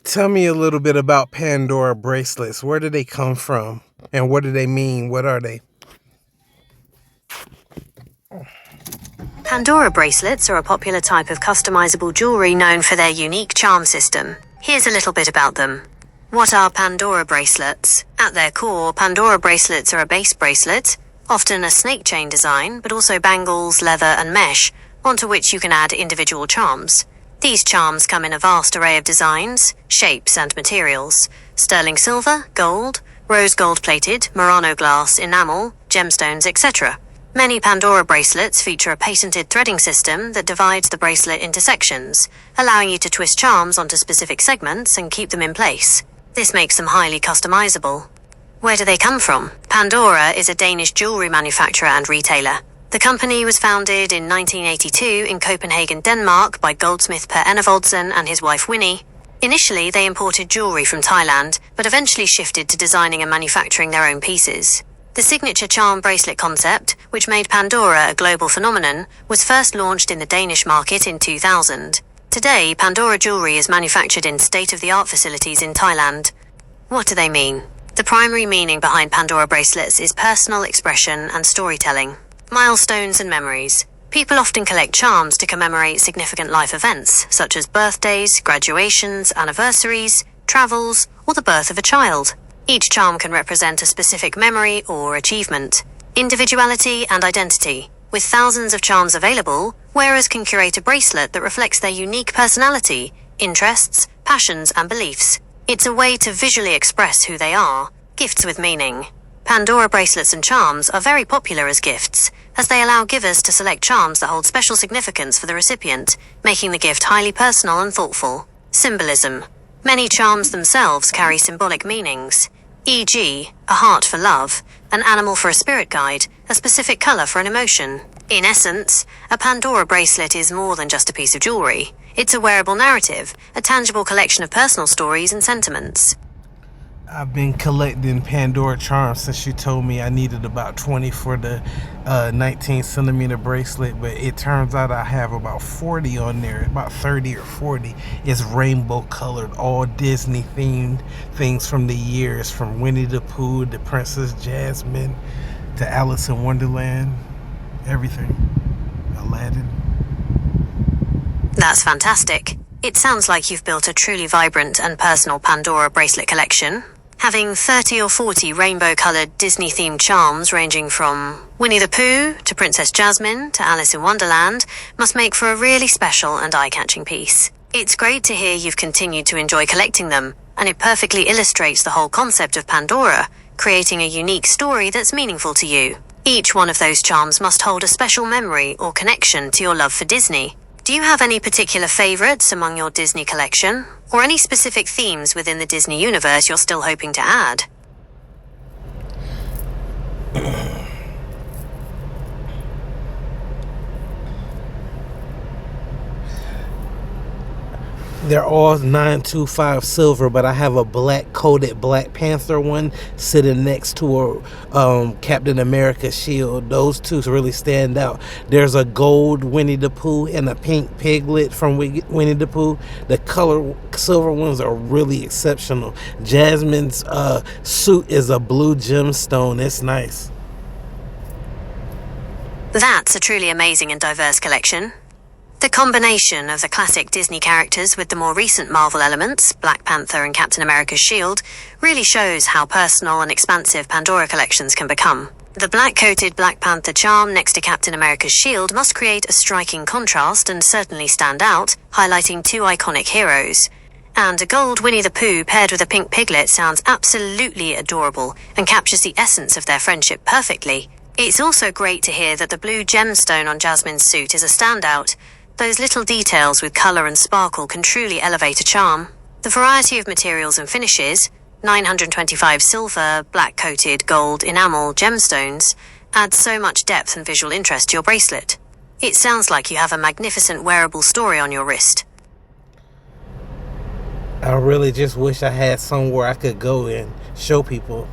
Tell me a little bit about Pandora bracelets. Where do they come from? And what do they mean? What are they? Pandora bracelets are a popular type of customizable jewelry known for their unique charm system. Here's a little bit about them. What are Pandora bracelets? At their core, Pandora bracelets are a base bracelet, often a snake chain design, but also bangles, leather, and mesh, onto which you can add individual charms. These charms come in a vast array of designs, shapes, and materials: sterling silver, gold, rose gold plated, Murano glass, enamel, gemstones, etc. Many Pandora bracelets feature a patented threading system that divides the bracelet into sections, allowing you to twist charms onto specific segments and keep them in place. This makes them highly customizable. Where do they come from? Pandora is a Danish jewelry manufacturer and retailer. The company was founded in 1982 in Copenhagen, Denmark by goldsmith Per Enevoldsen and his wife Winnie. Initially, they imported jewelry from Thailand, but eventually shifted to designing and manufacturing their own pieces. The signature charm bracelet concept, which made Pandora a global phenomenon, was first launched in the Danish market in 2000. Today, Pandora jewelry is manufactured in state-of-the-art facilities in Thailand. What do they mean? The primary meaning behind Pandora bracelets is personal expression and storytelling. Milestones and memories. People often collect charms to commemorate significant life events, such as birthdays, graduations, anniversaries, travels, or the birth of a child. Each charm can represent a specific memory or achievement. Individuality and identity. With thousands of charms available, wearers can curate a bracelet that reflects their unique personality, interests, passions, and beliefs. It's a way to visually express who they are. Gifts with meaning. Pandora bracelets and charms are very popular as gifts, as they allow givers to select charms that hold special significance for the recipient, making the gift highly personal and thoughtful. Symbolism. Many charms themselves carry symbolic meanings, e.g., a heart for love, an animal for a spirit guide, a specific color for an emotion. In essence, a Pandora bracelet is more than just a piece of jewelry. It's a wearable narrative, a tangible collection of personal stories and sentiments. I've been collecting Pandora charms since you told me I needed about 20 for the 19 centimeter bracelet, but it turns out I have about 40 on there, about 30 or 40. It's rainbow colored, all Disney themed things from the years, from Winnie the Pooh to Princess Jasmine to Alice in Wonderland, everything. Aladdin. That's fantastic. It sounds like you've built a truly vibrant and personal Pandora bracelet collection. Having 30 or 40 rainbow-coloured Disney-themed charms ranging from Winnie the Pooh to Princess Jasmine to Alice in Wonderland must make for a really special and eye-catching piece. It's great to hear you've continued to enjoy collecting them, and it perfectly illustrates the whole concept of Pandora, creating a unique story that's meaningful to you. Each one of those charms must hold a special memory or connection to your love for Disney. Do you have any particular favorites among your Disney collection? Or any specific themes within the Disney universe you're still hoping to add? They're all 925 silver, but I have a black coated Black Panther one sitting next to a Captain America shield. Those two really stand out. There's a gold Winnie the Pooh and a pink piglet from Winnie the Pooh. The color silver ones are really exceptional. Jasmine's suit is a blue gemstone. It's nice. That's a truly amazing and diverse collection. The combination of the classic Disney characters with the more recent Marvel elements, Black Panther and Captain America's shield, really shows how personal and expansive Pandora collections can become. The black-coated Black Panther charm next to Captain America's shield must create a striking contrast and certainly stand out, highlighting two iconic heroes. And a gold Winnie the Pooh paired with a pink piglet sounds absolutely adorable and captures the essence of their friendship perfectly. It's also great to hear that the blue gemstone on Jasmine's suit is a standout. Those little details with colour and sparkle can truly elevate a charm. The variety of materials and finishes, 925 silver, black-coated, gold, enamel, gemstones, adds so much depth and visual interest to your bracelet. It sounds like you have a magnificent wearable story on your wrist. I really just wish I had somewhere I could go and show people.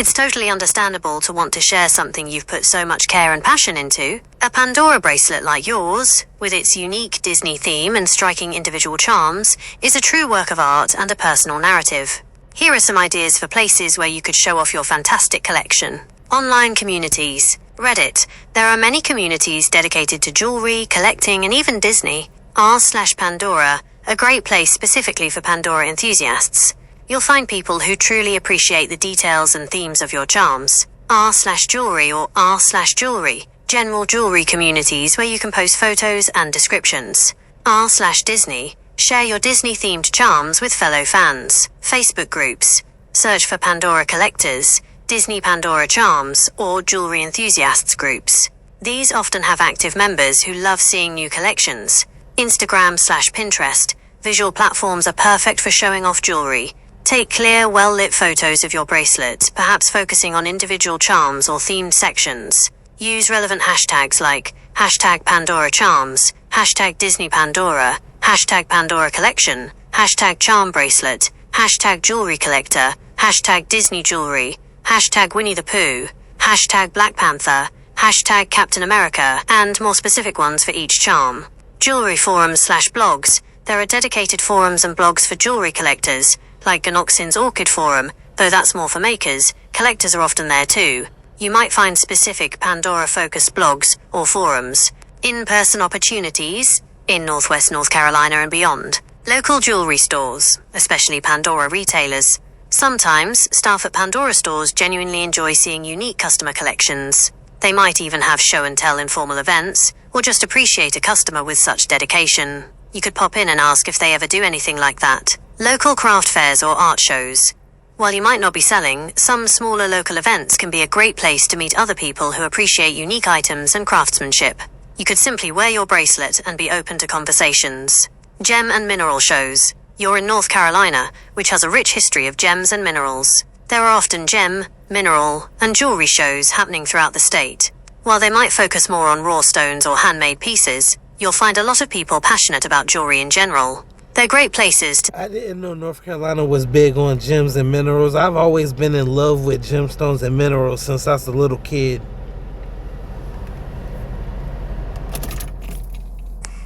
It's totally understandable to want to share something you've put so much care and passion into. A Pandora bracelet like yours, with its unique Disney theme and striking individual charms, is a true work of art and a personal narrative. Here are some ideas for places where you could show off your fantastic collection. Online communities. Reddit. There are many communities dedicated to jewelry, collecting, and even Disney. r/Pandora, a great place specifically for Pandora enthusiasts. You'll find people who truly appreciate the details and themes of your charms. r/Jewelry or r/Jewelry, general jewelry communities where you can post photos and descriptions. r/Disney, share your Disney-themed charms with fellow fans. Facebook groups. Search for Pandora collectors, Disney Pandora charms, or jewelry enthusiasts groups. These often have active members who love seeing new collections. Instagram/Pinterest. Visual platforms are perfect for showing off jewelry. Take clear, well-lit photos of your bracelet, perhaps focusing on individual charms or themed sections. Use relevant hashtags like #PandoraCharms, #DisneyPandora, #PandoraCollection, #CharmBracelet, #JewelryCollector, #DisneyJewelry, #WinnieThePooh, #BlackPanther, #CaptainAmerica, and more specific ones for each charm. Jewelry forums/blogs. There are dedicated forums and blogs for jewelry collectors, like Ganoxin's Orchid Forum, though that's more for makers. Collectors are often there too. You might find specific Pandora-focused blogs or forums. In-person opportunities in Northwest North Carolina and beyond. Local jewelry stores, especially Pandora retailers. Sometimes, staff at Pandora stores genuinely enjoy seeing unique customer collections. They might even have show-and-tell informal events, or just appreciate a customer with such dedication. You could pop in and ask if they ever do anything like that. Local craft fairs or art shows. While you might not be selling, some smaller local events can be a great place to meet other people who appreciate unique items and craftsmanship. You could simply wear your bracelet and be open to conversations. Gem and mineral shows. You're in North Carolina, which has a rich history of gems and minerals. There are often gem, mineral, and jewelry shows happening throughout the state. While they might focus more on raw stones or handmade pieces, you'll find a lot of people passionate about jewelry in general. They're great places to... I didn't know North Carolina was big on gems and minerals. I've always been in love with gemstones and minerals since I was a little kid.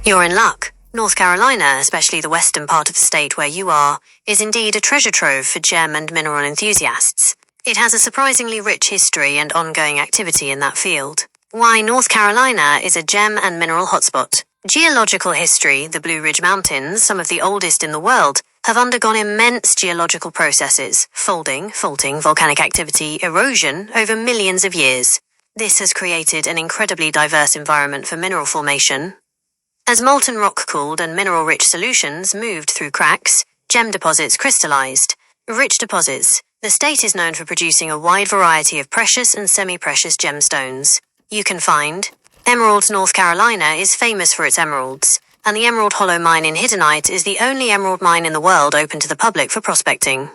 You're in luck. North Carolina, especially the western part of the state where you are, is indeed a treasure trove for gem and mineral enthusiasts. It has a surprisingly rich history and ongoing activity in that field. Why North Carolina is a gem and mineral hotspot. Geological history. The Blue Ridge Mountains, some of the oldest in the world, have undergone immense geological processes, folding, faulting, volcanic activity, erosion, over millions of years. This has created an incredibly diverse environment for mineral formation. As molten rock cooled and mineral-rich solutions moved through cracks, gem deposits crystallized. Rich deposits. The state is known for producing a wide variety of precious and semi-precious gemstones. You can find Emeralds. North Carolina is famous for its emeralds, and the Emerald Hollow Mine in Hiddenite is the only emerald mine in the world open to the public for prospecting.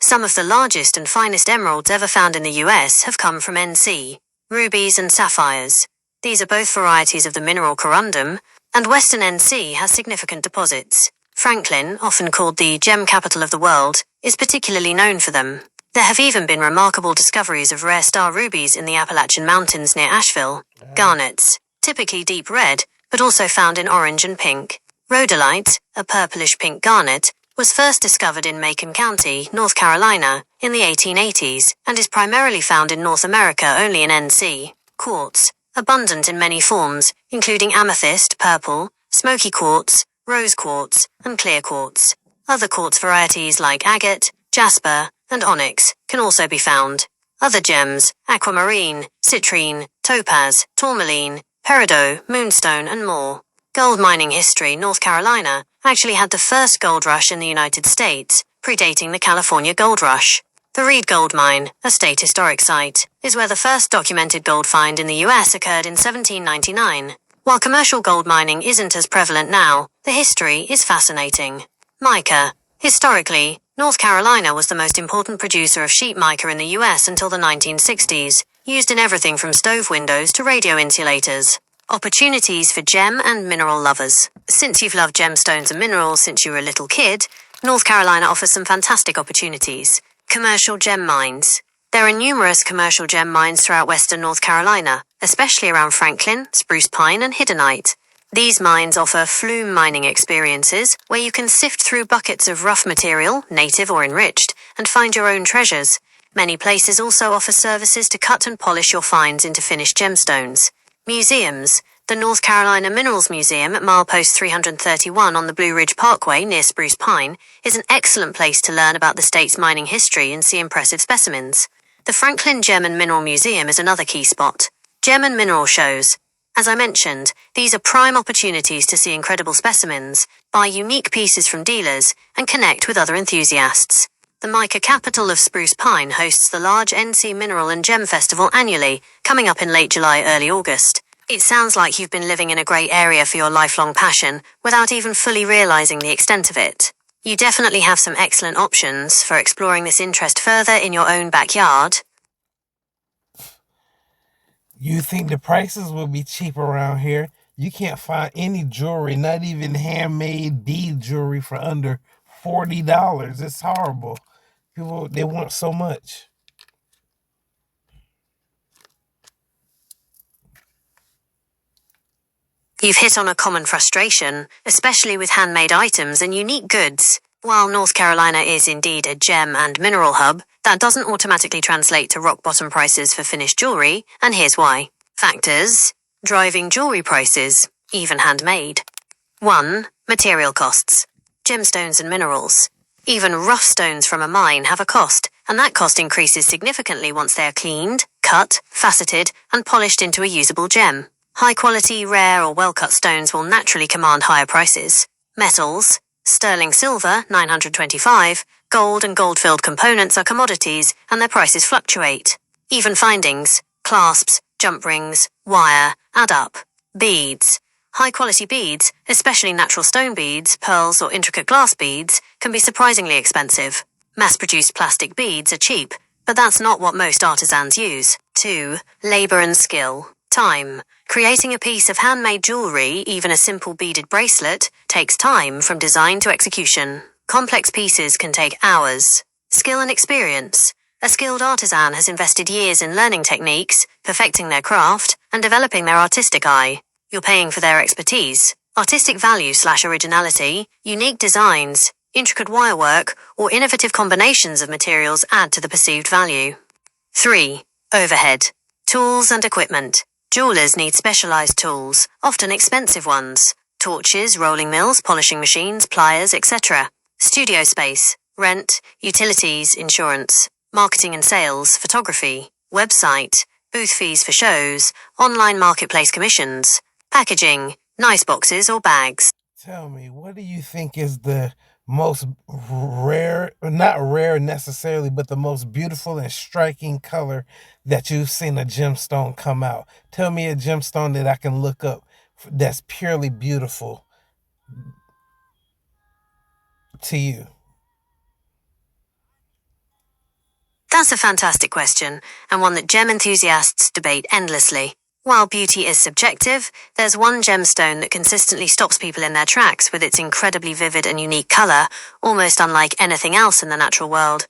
Some of the largest and finest emeralds ever found in the US have come from NC. Rubies and sapphires. These are both varieties of the mineral corundum, and Western NC has significant deposits. Franklin, often called the gem capital of the world, is particularly known for them. There have even been remarkable discoveries of rare star rubies in the Appalachian Mountains near Asheville. Garnets, typically deep red, but also found in orange and pink. Rhodolite, a purplish-pink garnet, was first discovered in Macon County, North Carolina, in the 1880s, and is primarily found in North America only in NC. Quartz, abundant in many forms, including amethyst, purple, smoky quartz, rose quartz, and clear quartz. Other quartz varieties like agate, jasper, and onyx can also be found. Other gems, aquamarine, citrine, topaz, tourmaline, peridot, moonstone, and more. Gold mining history. North Carolina actually had the first gold rush in the United States, predating the California gold rush. The Reed Gold Mine, a state historic site, is where the first documented gold find in the US occurred in 1799. While commercial gold mining isn't as prevalent now, the history is fascinating. Mica. Historically, North Carolina was the most important producer of sheet mica in the US until the 1960s, used in everything from stove windows to radio insulators. Opportunities for gem and mineral lovers. Since you've loved gemstones and minerals since you were a little kid, North Carolina offers some fantastic opportunities. Commercial gem mines. There are numerous commercial gem mines throughout western North Carolina, especially around Franklin, Spruce Pine, and Hiddenite. These mines offer flume mining experiences where you can sift through buckets of rough material, native or enriched, and find your own treasures. Many places also offer services to cut and polish your finds into finished gemstones. Museums. The North Carolina Minerals Museum at milepost 331 on the Blue Ridge Parkway near Spruce Pine is an excellent place to learn about the state's mining history and see impressive specimens. The Franklin Gem and Mineral Museum is another key spot. Gem and mineral shows. As I mentioned, these are prime opportunities to see incredible specimens, buy unique pieces from dealers, and connect with other enthusiasts. The mica capital of Spruce Pine hosts the large NC Mineral and Gem Festival annually, coming up in late July, early August. It sounds like you've been living in a great area for your lifelong passion, without even fully realizing the extent of it. You definitely have some excellent options for exploring this interest further in your own backyard. You think the prices will be cheap around here? You can't find any jewelry, not even handmade bead jewelry, for under $40. It's horrible. People, they want so much. You've hit on a common frustration, especially with handmade items and unique goods. While North Carolina is indeed a gem and mineral hub, that doesn't automatically translate to rock-bottom prices for finished jewelry, and here's why. Factors driving jewelry prices, even handmade. 1. Material costs. Gemstones and minerals. Even rough stones from a mine have a cost, and that cost increases significantly once they are cleaned, cut, faceted, and polished into a usable gem. High-quality, rare, or well-cut stones will naturally command higher prices. Metals. Sterling silver, $925, gold and gold-filled components are commodities, and their prices fluctuate. Even findings, clasps, jump rings, wire, add up. Beads. High-quality beads, especially natural stone beads, pearls, or intricate glass beads, can be surprisingly expensive. Mass-produced plastic beads are cheap, but that's not what most artisans use. 2. Labor and skill. Time. Creating a piece of handmade jewelry, even a simple beaded bracelet, takes time from design to execution. Complex pieces can take hours. Skill and experience. A skilled artisan has invested years in learning techniques, perfecting their craft, and developing their artistic eye. You're paying for their expertise. Artistic value/originality, unique designs, intricate wirework, or innovative combinations of materials add to the perceived value. 3. Overhead. Tools and equipment. Jewelers need specialized tools, often expensive ones. Torches, rolling mills, polishing machines, pliers, etc. Studio space, rent, utilities, insurance, marketing and sales, photography, website, booth fees for shows, online marketplace commissions, packaging, nice boxes or bags. Tell me, what do you think is the most rare, not rare necessarily, but the most beautiful and striking color that you've seen a gemstone come out? Tell me a gemstone that I can look up that's purely beautiful to you. That's a fantastic question, and one that gem enthusiasts debate endlessly. While beauty is subjective, there's one gemstone that consistently stops people in their tracks with its incredibly vivid and unique color, almost unlike anything else in the natural world.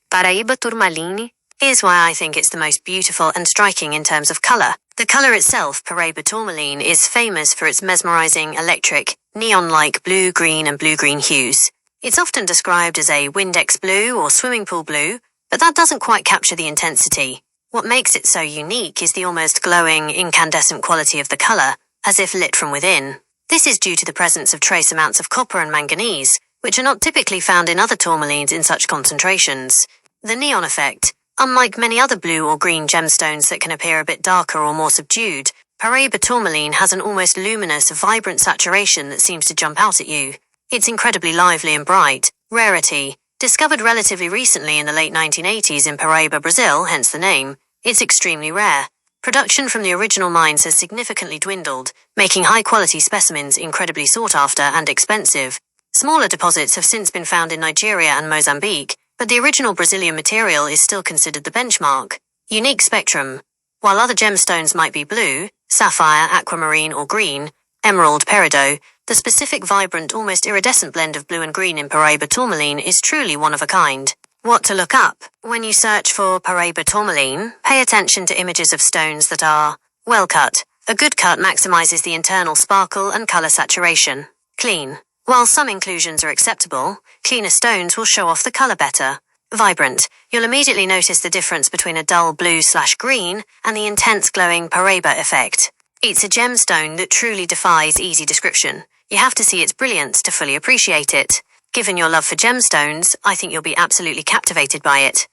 Paraíba Tourmaline. Here's why I think it's the most beautiful and striking in terms of color. The color itself, Paraíba Tourmaline, is famous for its mesmerizing, electric, neon-like blue, green, and blue-green hues. It's often described as a Windex blue or swimming pool blue, but that doesn't quite capture the intensity. What makes it so unique is the almost glowing, incandescent quality of the color, as if lit from within. This is due to the presence of trace amounts of copper and manganese, which are not typically found in other tourmalines in such concentrations. The neon effect. Unlike many other blue or green gemstones that can appear a bit darker or more subdued, Paraíba tourmaline has an almost luminous, vibrant saturation that seems to jump out at you. It's incredibly lively and bright. Rarity. Discovered relatively recently in the late 1980s in Paraíba, Brazil, hence the name, it's extremely rare. Production from the original mines has significantly dwindled, making high-quality specimens incredibly sought after and expensive. Smaller deposits have since been found in Nigeria and Mozambique, but the original Brazilian material is still considered the benchmark. Unique spectrum. While other gemstones might be blue, sapphire, aquamarine, or green, emerald, peridot, the specific vibrant, almost iridescent blend of blue and green in Paraíba tourmaline is truly one of a kind. What to look up? When you search for Paraiba tourmaline, pay attention to images of stones that are well cut. A good cut maximizes the internal sparkle and color saturation. Clean. While some inclusions are acceptable, cleaner stones will show off the color better. Vibrant. You'll immediately notice the difference between a dull blue/green and the intense glowing Paraiba effect. It's a gemstone that truly defies easy description. You have to see its brilliance to fully appreciate it. Given your love for gemstones, I think you'll be absolutely captivated by it.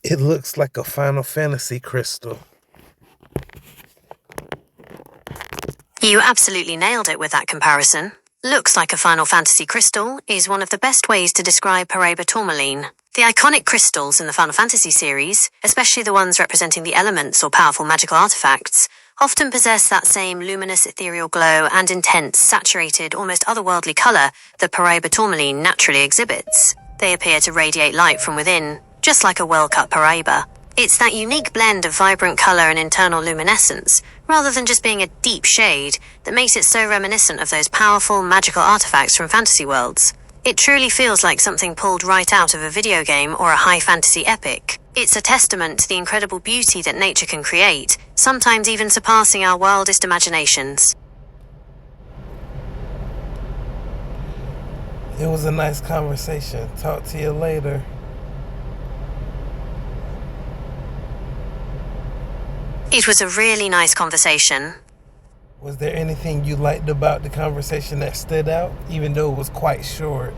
It looks like a Final Fantasy crystal. You absolutely nailed it with that comparison. Looks like a Final Fantasy crystal is one of the best ways to describe Paraiba tourmaline. The iconic crystals in the Final Fantasy series, especially the ones representing the elements or powerful magical artifacts, often possess that same luminous ethereal glow and intense, saturated, almost otherworldly color that Paraiba tourmaline naturally exhibits. They appear to radiate light from within, just like a well-cut Paraiba. It's that unique blend of vibrant color and internal luminescence, rather than just being a deep shade, that makes it so reminiscent of those powerful, magical artifacts from fantasy worlds. It truly feels like something pulled right out of a video game or a high fantasy epic. It's a testament to the incredible beauty that nature can create, sometimes even surpassing our wildest imaginations. It was a nice conversation. Talk to you later. It was a really nice conversation. Was there anything you liked about the conversation that stood out, even though it was quite short?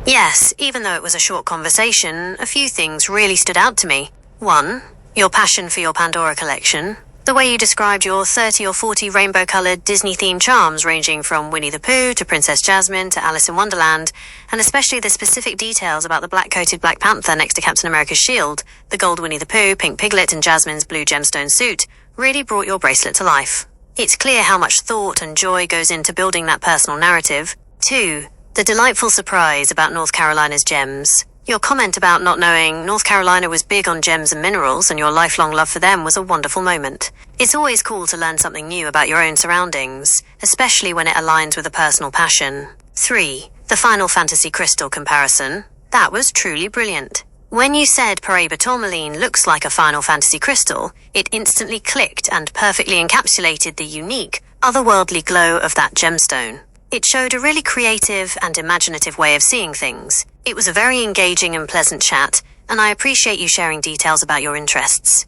Yes, even though it was a short conversation, a few things really stood out to me. 1. Your passion for your Pandora collection. The way you described your 30 or 40 rainbow-colored Disney-themed charms ranging from Winnie the Pooh to Princess Jasmine to Alice in Wonderland, and especially the specific details about the black-coated Black Panther next to Captain America's shield, the gold Winnie the Pooh, pink Piglet, and Jasmine's blue gemstone suit, really brought your bracelet to life. It's clear how much thought and joy goes into building that personal narrative. 2. The delightful surprise about North Carolina's gems. Your comment about not knowing North Carolina was big on gems and minerals and your lifelong love for them was a wonderful moment. It's always cool to learn something new about your own surroundings, especially when it aligns with a personal passion. 3. The Final Fantasy crystal comparison. That was truly brilliant. When you said Paraiba tourmaline looks like a Final Fantasy crystal, it instantly clicked and perfectly encapsulated the unique, otherworldly glow of that gemstone. It showed a really creative and imaginative way of seeing things. It was a very engaging and pleasant chat, and I appreciate you sharing details about your interests.